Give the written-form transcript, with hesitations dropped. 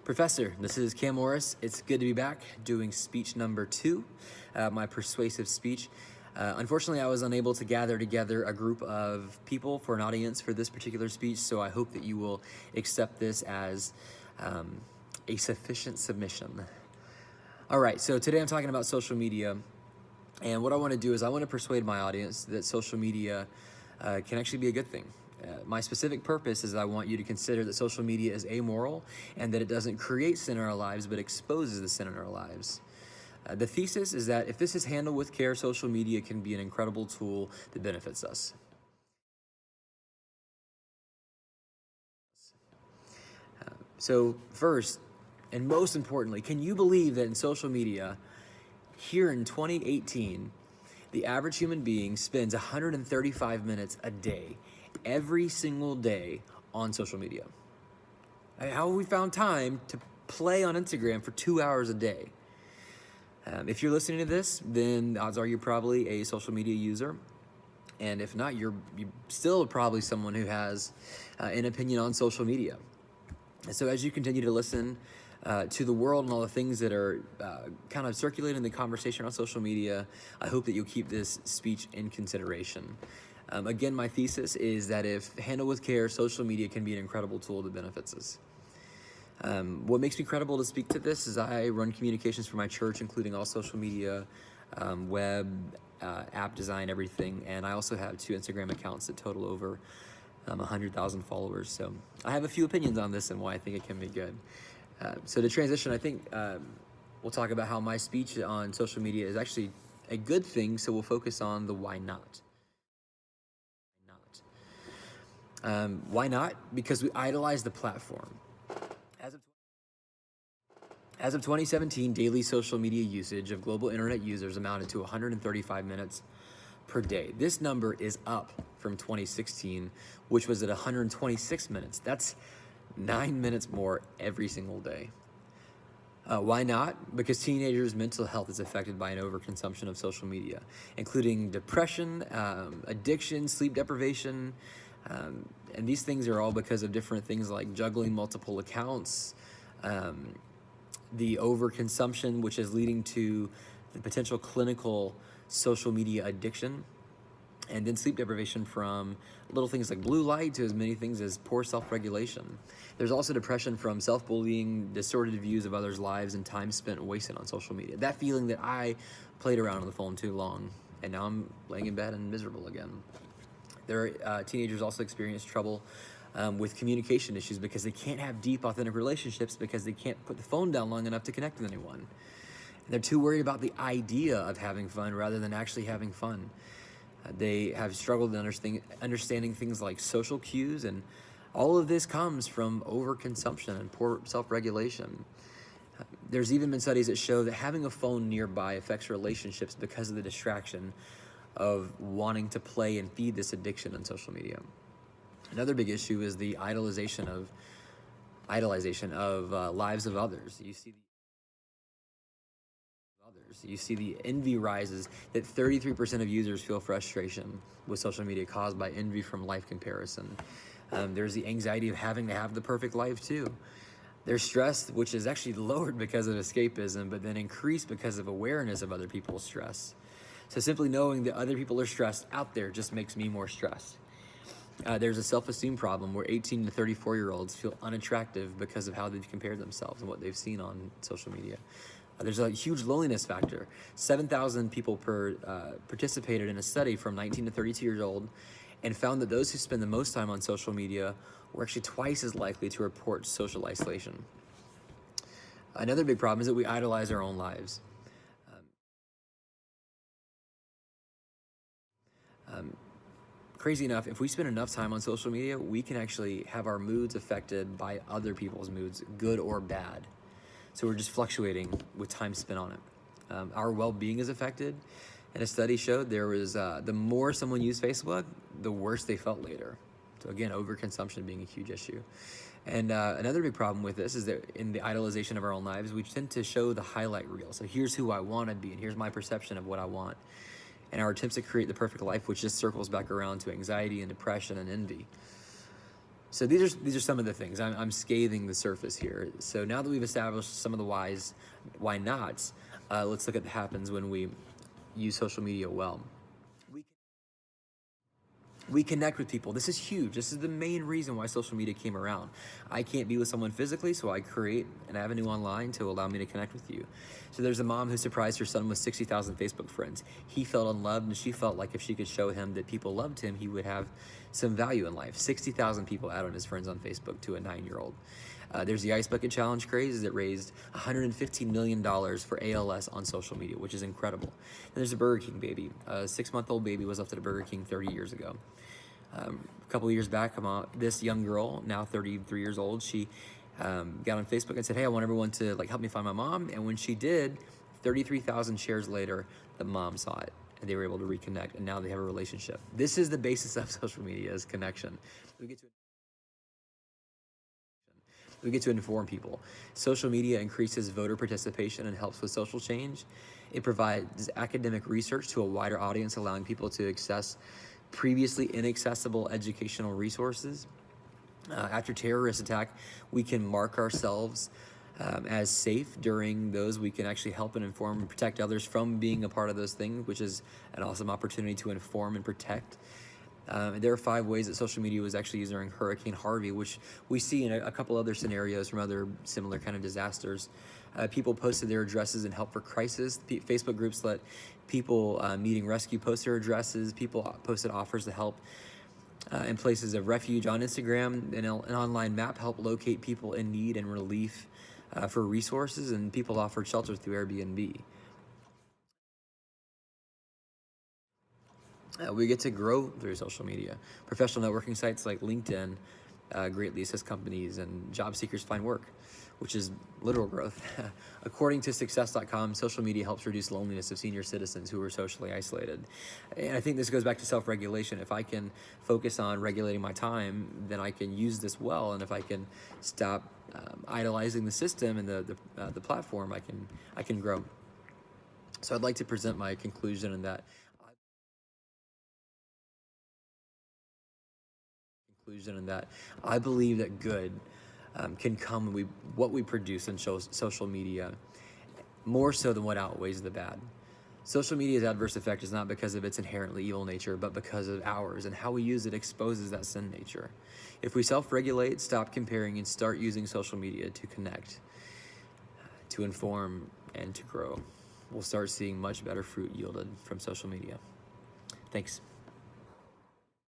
Professor, this is Cam Morris. It's good to be back doing speech number 2, my persuasive speech. Unfortunately, I was unable to gather together a group of people for an audience for this particular speech, so I hope that you will accept this as a sufficient submission. All right, so today I'm talking about social media, and what I want to do is I want to persuade my audience that social media can actually be a good thing. My specific purpose is I want you to consider that social media is amoral and that it doesn't create sin in our lives, but exposes the sin in our lives. The thesis is that if this is handled with care, social media can be an incredible tool that benefits us. So first, and most importantly, can you believe that in social media, here in 2018, the average human being spends 135 minutes a day, every single day, on social media? How have we found time to play on Instagram for 2 hours a day? If you're listening to this, then odds are you're probably a social media user. And if not, you're still probably someone who has an opinion on social media. And so as you continue to listen to the world and all the things that are kind of circulating the conversation on social media, I hope that you'll keep this speech in consideration. Again, my thesis is that if handled with care, social media can be an incredible tool that benefits us. What makes me credible to speak to this is I run communications for my church, including all social media, web, app design, everything. And I also have 2 Instagram accounts that total over 100,000 followers. So I have a few opinions on this and why I think it can be good. So to transition, I think we'll talk about how my speech on social media is actually a good thing, so we'll focus on the why not. Why not? Because we idolize the platform. As of 2017, daily social media usage of global internet users amounted to 135 minutes per day. This number is up from 2016, which was at 126 minutes. That's 9 minutes more every single day. Why not? Because teenagers' mental health is affected by an overconsumption of social media, including depression, addiction, sleep deprivation, and these things are all because of different things like juggling multiple accounts, the overconsumption, which is leading to the potential clinical social media addiction, and then sleep deprivation from little things like blue light to as many things as poor self-regulation. There's also depression from self-bullying, distorted views of others' lives, and time spent wasted on social media. That feeling that I played around on the phone too long, and now I'm laying in bed and miserable again. Teenagers also experience trouble with communication issues because they can't have deep, authentic relationships because they can't put the phone down long enough to connect with anyone. And they're too worried about the idea of having fun rather than actually having fun. They have struggled in understanding things like social cues, and all of this comes from overconsumption and poor self-regulation. There's even been studies that show that having a phone nearby affects relationships because of the distraction of wanting to play and feed this addiction on social media. Another big issue is the idolization of lives of others. You see the envy rises, that 33% of users feel frustration with social media caused by envy from life comparison. There's the anxiety of having to have the perfect life too. There's stress, which is actually lowered because of escapism, but then increased because of awareness of other people's stress. So simply knowing that other people are stressed out there just makes me more stressed. There's a self-esteem problem where 18 to 34-year-olds feel unattractive because of how they've compared themselves and what they've seen on social media. There's a huge loneliness factor. 7,000 people participated in a study from 19 to 32 years old and found that those who spend the most time on social media were actually twice as likely to report social isolation. Another big problem is that we idolize our own lives. Crazy enough, if we spend enough time on social media, we can actually have our moods affected by other people's moods, good or bad. So we're just fluctuating with time spent on it. Our well-being is affected, and a study showed there was the more someone used Facebook, the worse they felt later. So again, overconsumption being a huge issue. And another big problem with this is that in the idolization of our own lives, we tend to show the highlight reel. So here's who I want to be, and here's my perception of what I want. And our attempts to create the perfect life, which just circles back around to anxiety and depression and envy. So these are some of the things. I'm scathing the surface here. So now that we've established some of the whys, why nots, let's look at what happens when we use social media well. We connect with people. This is huge. This is the main reason why social media came around. I can't be with someone physically, so I create an avenue online to allow me to connect with you. So there's a mom who surprised her son with 60,000 Facebook friends. He felt unloved, and she felt like if she could show him that people loved him, he would have some value in life. 60,000 people added his friends on Facebook to a 9-year-old. There's the Ice Bucket Challenge craze that raised $115 million for ALS on social media, which is incredible. And there's a Burger King baby. A 6-month-old baby was left at a Burger King 30 years ago. A couple of years back, this young girl, now 33 years old, she got on Facebook and said, hey, I want everyone to help me find my mom. And when she did, 33,000 shares later, the mom saw it and they were able to reconnect, and now they have a relationship. This is the basis of social media, is connection. We get to inform people. Social media increases voter participation and helps with social change. It provides academic research to a wider audience, allowing people to access previously inaccessible educational resources. After terrorist attack, we can mark ourselves as safe during those. We can actually help and inform and protect others from being a part of those things, which is an awesome opportunity to inform and protect. There are 5 ways that social media was actually used during Hurricane Harvey, which we see in a couple other scenarios from other similar kind of disasters. People posted their addresses and help for crisis. Facebook groups let people needing rescue post their addresses. People posted offers to help in places of refuge on Instagram. An online map helped locate people in need and relief for resources, and people offered shelter through Airbnb. We get to grow through social media. Professional networking sites like LinkedIn greatly assist companies and job seekers find work, which is literal growth. According to success.com, social media helps reduce loneliness of senior citizens who are socially isolated. And I think this goes back to self-regulation. If I can focus on regulating my time, then I can use this well. And if I can stop idolizing the system and the platform, I can grow. So I'd like to present my conclusion in that. I believe that good can come when what we produce in social media, more so than what outweighs the bad. Social media's adverse effect is not because of its inherently evil nature, but because of ours, and how we use it exposes that sin nature. If we self-regulate, stop comparing, and start using social media to connect, to inform, and to grow, we'll start seeing much better fruit yielded from social media. Thanks.